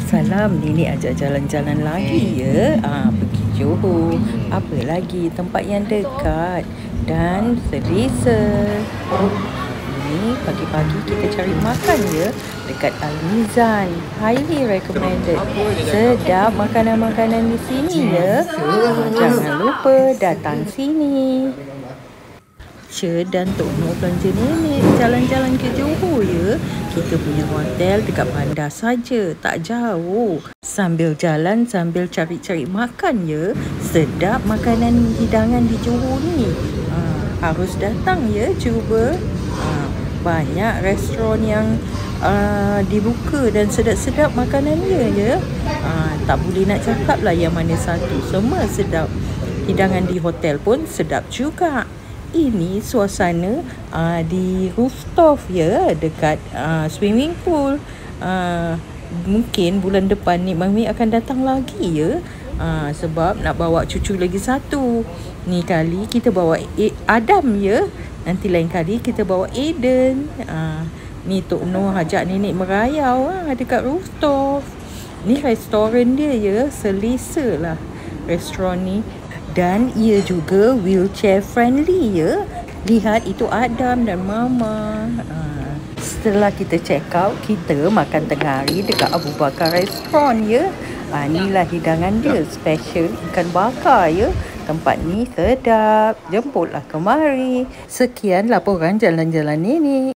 Salam, Nenek ajak jalan-jalan lagi ya. Pergi Johor. Apa lagi tempat yang dekat dan selesa. Ini pagi-pagi kita cari makan ya dekat Al-Mizan. Highly recommended. Sedap makanan-makanan di sini ya. Jangan lupa datang sini. Dan Tok Noh belanja nenek jalan-jalan ke Johor ya. Kita punya hotel dekat bandar saja, tak jauh. Sambil jalan sambil cari-cari makan ya. Sedap makanan hidangan di Johor ni. Harus datang ya, cuba. Banyak restoran yang dibuka dan sedap-sedap makanannya ya. Tak boleh nak cakap lah yang mana satu. Semua sedap. Hidangan di hotel pun sedap juga. Ini suasana di rooftop ya, dekat swimming pool. Mungkin bulan depan ni Mami akan datang lagi ya. Sebab nak bawa cucu lagi satu. Ni kali kita bawa Adam ya. Nanti lain kali kita bawa Aiden. Ni Tok Noh ajak nenek merayau dekat rooftop. Ni restoran dia ya. Selesa lah restoran ni. Dan ia juga wheelchair friendly ya. Lihat itu Adam dan Mama. Setelah kita check out, kita makan tengah hari dekat Abu Bakar Restaurant ya. Inilah hidangan dia, special ikan bakar ya. Tempat ni sedap. Jemputlah kemari. Sekian laporan jalan-jalan ini.